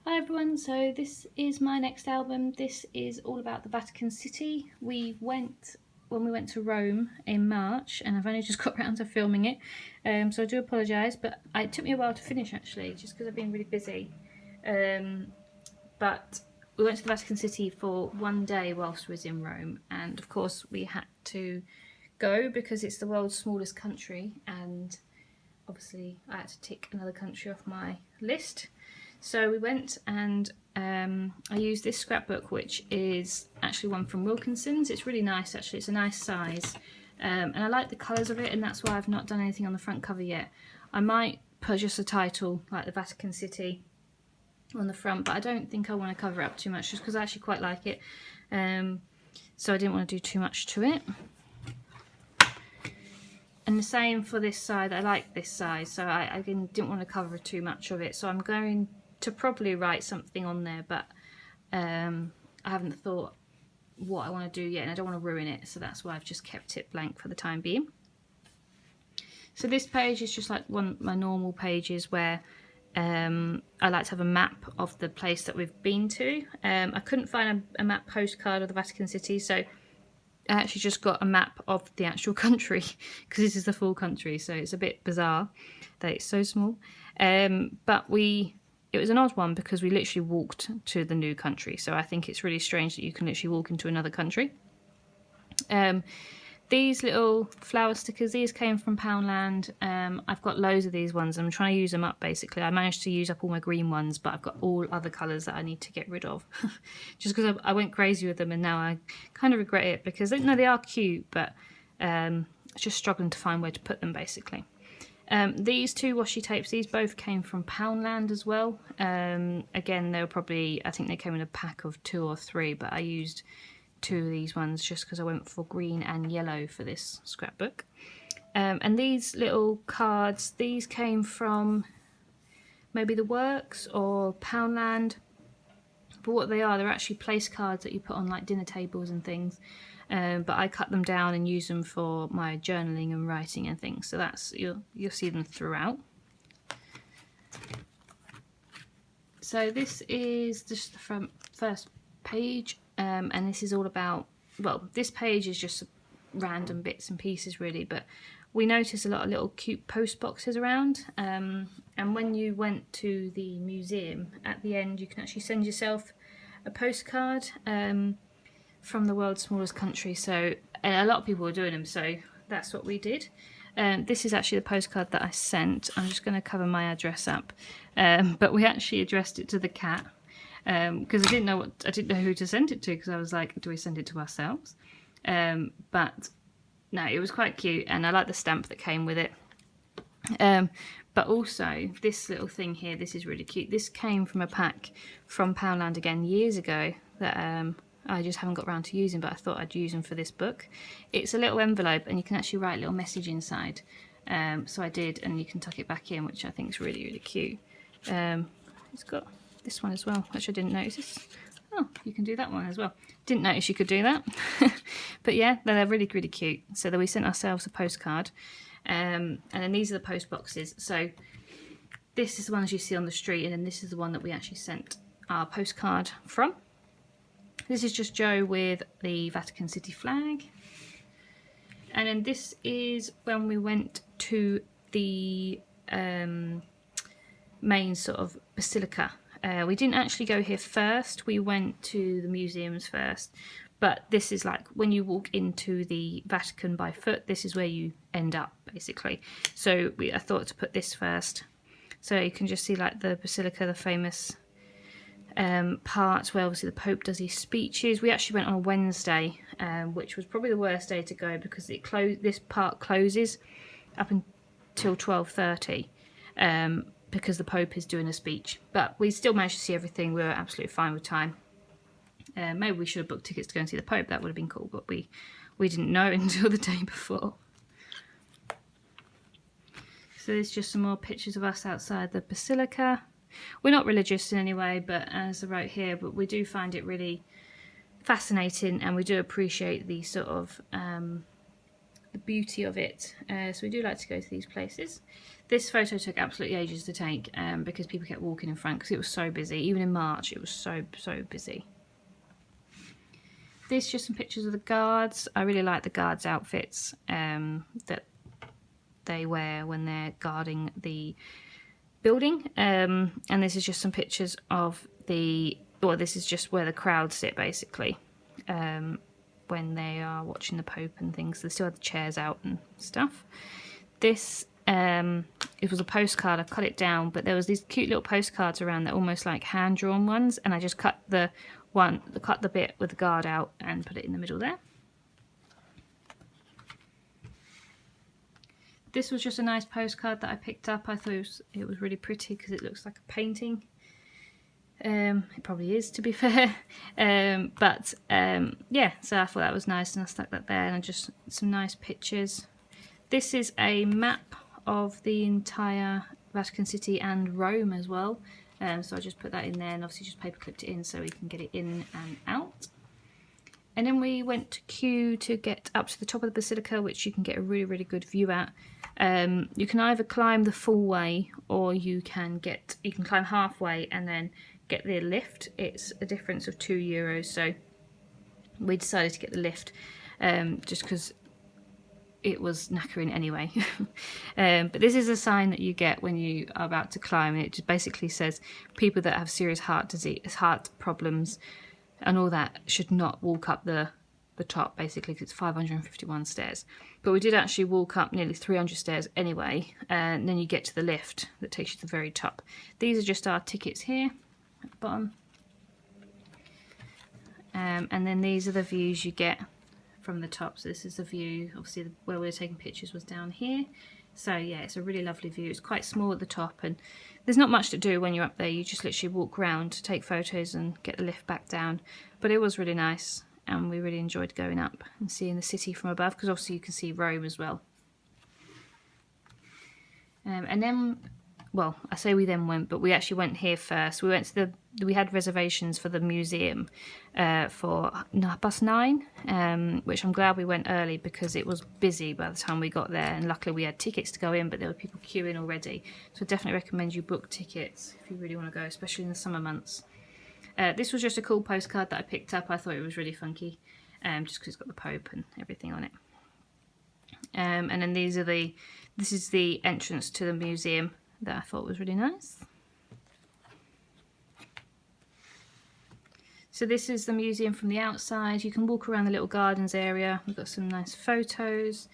Hi everyone, so this is my next album. This is all about the Vatican City. When we went to Rome in March, and I've only just got around to filming it, so I do apologise, but it took me a while to finish actually, just because I've been really busy. But we went to the Vatican City for one day whilst we was in Rome, and of course we had to go because it's the world's smallest country, and obviously I had to tick another country off my list. So we went, and I used this scrapbook, which is actually one from Wilkinson's. It's really nice actually, it's a nice size, and I like the colours of it, and that's why I've not done anything on the front cover yet. I might put just a title like the Vatican City on the front, but I don't think I want to cover it up too much just because I actually quite like it, so I didn't want to do too much to it. And the same for this side, I like this size, so I didn't want to cover too much of it, so I'm going to probably write something on there, but I haven't thought what I want to do yet, and I don't want to ruin it, so that's why I've just kept it blank for the time being. So this page is just like one of my normal pages where I like to have a map of the place that we've been to. I couldn't find a map postcard of the Vatican City, so I actually just got a map of the actual country because this is the full country, so it's a bit bizarre that it's so small. But it was an odd one because we literally walked to the new country, so I think it's really strange that you can literally walk into another country. These little flower stickers, these came from Poundland. I've got loads of these ones. I'm trying to use them up basically. I managed to use up all my green ones, but I've got all other colours that I need to get rid of. Just because I went crazy with them, and now I kind of regret it because they are cute, but just struggling to find where to put them basically. These two washi tapes, these both came from Poundland as well. Again, they were probably, I think they came in a pack of 2 or 3, but I used 2 of these ones just because I went for green and yellow for this scrapbook. And these little cards, these came from maybe the Works or Poundland, but what they are, they're actually place cards that you put on like dinner tables and things. But I cut them down and use them for my journaling and writing and things, so that's you'll see them throughout. So this is just the first page, and this is all about, well, this page is just random bits and pieces really, but we noticed a lot of little cute post boxes around, and when you went to the museum at the end, you can actually send yourself a postcard from the world's smallest country, so and a lot of people were doing them, so that's what we did. This is actually the postcard that I sent. I'm just going to cover my address up, but we actually addressed it to the cat because I didn't know who to send it to, because I was like, do we send it to ourselves? But no, it was quite cute, and I like the stamp that came with it. But also this little thing here, this is really cute. This came from a pack from Poundland again years ago that I just haven't got around to using, but I thought I'd use them for this book. It's a little envelope, and you can actually write a little message inside. So I did, and you can tuck it back in, which I think is really, really cute. It's got this one as well, which I didn't notice. Oh, you can do that one as well. Didn't notice you could do that. But yeah, they're really, really cute. So then we sent ourselves a postcard. And then these are the post boxes. So this is the ones you see on the street, and then this is the one that we actually sent our postcard from. This is just Joe with the Vatican City flag. And then this is when we went to the main sort of basilica. We didn't actually go here first, we went to the museums first. But this is like when you walk into the Vatican by foot, this is where you end up basically. So I thought to put this first. So you can just see like the basilica, the famous part where obviously the Pope does his speeches. We actually went on a Wednesday, which was probably the worst day to go because this part closes up until 12:30 because the Pope is doing a speech. But we still managed to see everything. We were absolutely fine with time. Maybe we should have booked tickets to go and see the Pope. That would have been cool, but we didn't know until the day before. So there's just some more pictures of us outside the basilica. We're not religious in any way, but as I wrote here, but we do find it really fascinating, and we do appreciate the sort of the beauty of it. So we do like to go to these places. This photo took absolutely ages to take because people kept walking in front because it was so busy. Even in March, it was so busy. This is just some pictures of the guards. I really like the guards' outfits that they wear when they're guarding the building. And this is just some pictures of this is just where the crowd sit basically when they are watching the Pope and things. They still have the chairs out and stuff. This it was a postcard. I cut it down, but there was these cute little postcards around that almost like hand-drawn ones, and I just cut the bit with the guard out and put it in the middle there. This was just a nice postcard that I picked up. I thought it was really pretty because it looks like a painting. It probably is, to be fair. Yeah, so I thought that was nice, and I stuck that there, and just some nice pictures. This is a map of the entire Vatican City and Rome as well. So I just put that in there and obviously just paper clipped it in so we can get it in and out. And then we went to queue to get up to the top of the Basilica, which you can get a really good view at. You can either climb the full way or you can climb halfway and then get the lift. It's a difference of €2, so we decided to get the lift just because it was knackering anyway. But this is a sign that you get when you are about to climb. It just basically says people that have serious heart disease, heart problems and all that should not walk up the top, basically, because it's 551 stairs. But we did actually walk up nearly 300 stairs anyway, and then you get to the lift that takes you to the very top. These are just our tickets here at the bottom. And then these are the views you get from the top. So this is the view, obviously where we were taking pictures was down here. So yeah, it's a really lovely view. It's quite small at the top and there's not much to do when you're up there. You just literally walk around, take photos and get the lift back down. But it was really nice and we really enjoyed going up and seeing the city from above, because obviously you can see Rome as well. And then, well, I say we then went, but we actually went here first. We went to we had reservations for the museum for 9:30, which I'm glad we went early because it was busy by the time we got there. And luckily we had tickets to go in, but there were people queuing already. So I definitely recommend you book tickets if you really want to go, especially in the summer months. This was just a cool postcard that I picked up. I thought it was really funky, just because it's got the Pope and everything on it. And then this is the entrance to the museum that I thought was really nice. So this is the museum from the outside. You can walk around the little gardens area. We've got some nice photos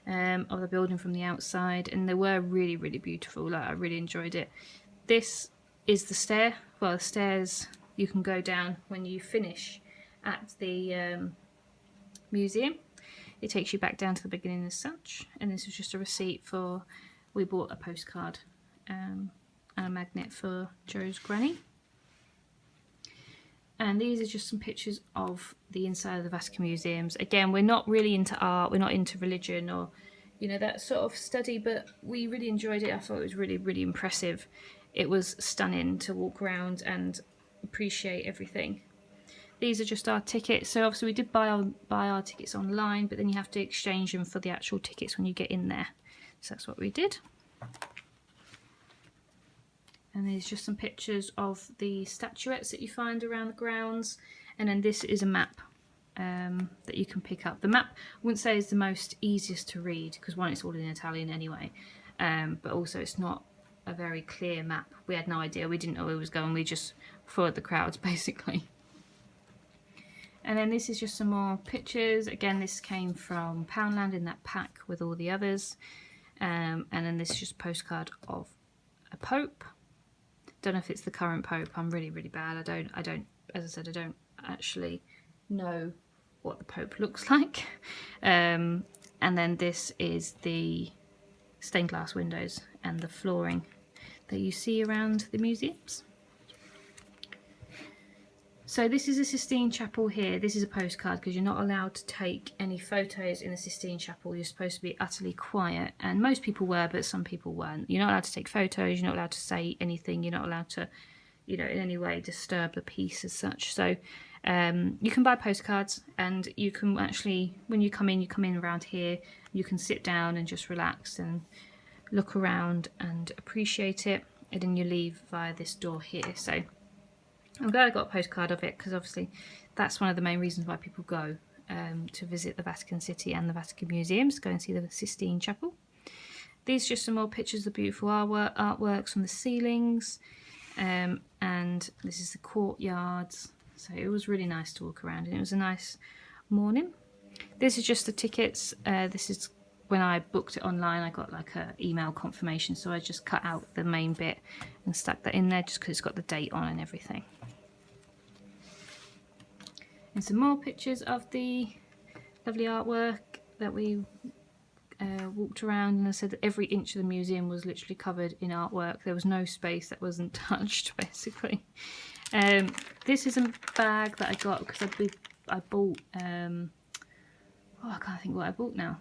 of the building from the outside, and they were really beautiful. Like, I really enjoyed it. This is the the stairs you can go down when you finish at the museum. It takes you back down to the beginning as such, and this was just a receipt for, we bought a postcard and a magnet for Joe's granny. And these are just some pictures of the inside of the Vatican museums. Again, we're not really into art, we're not into religion or, you know, that sort of study, but we really enjoyed it. I thought it was really impressive. It was stunning to walk around and appreciate everything. These are just our tickets. So obviously we did buy our tickets online, but then you have to exchange them for the actual tickets when you get in there. So that's what we did. And there's just some pictures of the statuettes that you find around the grounds. And then this is a map that you can pick up. The map, I wouldn't say is the most easiest to read, because one, it's all in Italian anyway. But also it's not a very clear map. We had no idea. We didn't know where we was going. We just followed the crowds, basically. And then this is just some more pictures. Again, this came from Poundland in that pack with all the others. And then this is just a postcard of a Pope. Don't know if it's the current Pope. I'm really bad. I don't, as I said, I don't actually know what the Pope looks like. And then this is the stained glass windows and the flooring that you see around the museums. So this is a Sistine Chapel here. This is a postcard because you're not allowed to take any photos in the Sistine Chapel. You're supposed to be utterly quiet, and most people were, but some people weren't. You're not allowed to take photos, you're not allowed to say anything, you're not allowed to, you know, in any way disturb the piece as such. So you can buy postcards, and you can actually, when you come in around here, you can sit down and just relax and look around and appreciate it, and then you leave via this door here. So I'm glad I got a postcard of it, because obviously that's one of the main reasons why people go to visit the Vatican City and the Vatican Museums, go and see the Sistine Chapel. These are just some more pictures of beautiful artworks from the ceilings, and this is the courtyards. So it was really nice to walk around, and it was a nice morning. This is just the tickets. This is when I booked it online, I got like a email confirmation, so I just cut out the main bit and stuck that in there just because it's got the date on and everything. And some more pictures of the lovely artwork that we walked around, and I said that every inch of the museum was literally covered in artwork. There was no space that wasn't touched, basically. This is a bag that I got because I bought I can't think what I bought now.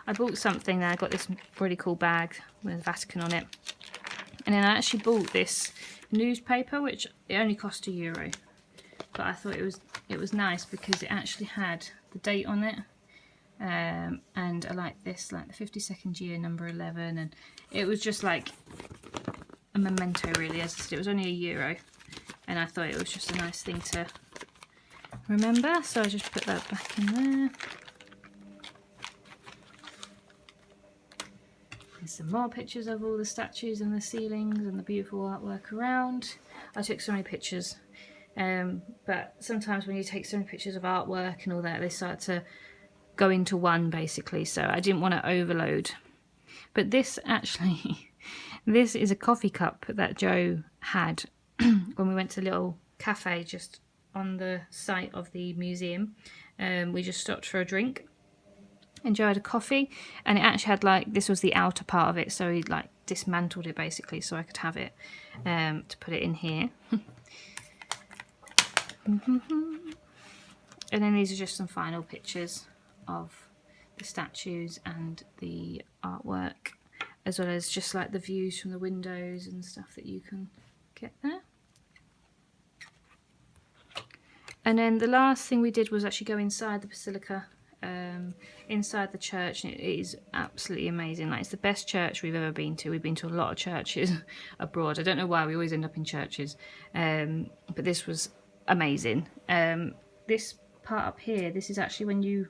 I bought something and I got this really cool bag with the Vatican on it, and then I actually bought this newspaper, which it only cost €1, but I thought it was nice because it actually had the date on it. And I like this, like the 52nd year, number 11, and it was just like a memento really. As I said, it was only €1, and I thought it was just a nice thing to remember, so I just put that back in there. And some more pictures of all the statues and the ceilings and the beautiful artwork around. I took so many pictures, but sometimes when you take so many pictures of artwork and all that, they start to go into one basically, so I didn't want to overload. But this actually, this is a coffee cup that Joe had when we went to a little cafe just on the site of the museum. We just stopped for a drink and Joe had a coffee, and it actually had like, this was the outer part of it, so he like dismantled it basically so I could have it to put it in here. And then these are just some final pictures of the statues and the artwork, as well as just like the views from the windows and stuff that you can get there. And then the last thing we did was actually go inside the basilica, inside the church, and it is absolutely amazing. Like, it's the best church we've ever been to. We've been to a lot of churches abroad. I don't know why we always end up in churches, but this was amazing. This part up here, this is actually when you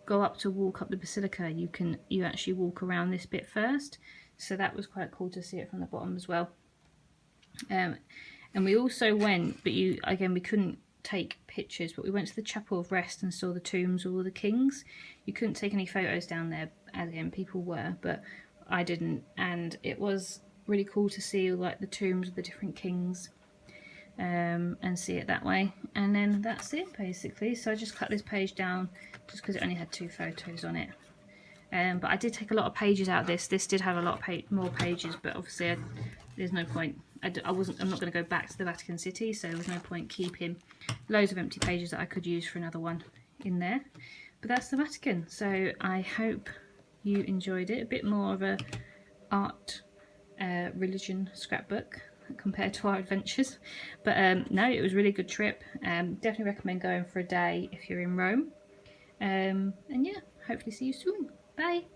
go up to walk up the basilica, you actually walk around this bit first, so that was quite cool to see it from the bottom as well. And we also went, but we couldn't take pictures, but we went to the Chapel of Rest and saw the tombs of all the kings. You couldn't take any photos down there, again people were, but I didn't, and it was really cool to see like the tombs of the different kings, and see it that way. And then that's it basically. So I just cut this page down just because it only had 2 photos on it, but I did take a lot of pages out of this. This did have a lot more pages, but obviously there's no point. I'm not going to go back to the Vatican City, so there was no point keeping loads of empty pages that I could use for another one in there. But that's the Vatican, so I hope you enjoyed it. A bit more of a art, religion scrapbook compared to our adventures, but no, it was a really good trip. Definitely recommend going for a day if you're in Rome, and yeah, hopefully see you soon. Bye.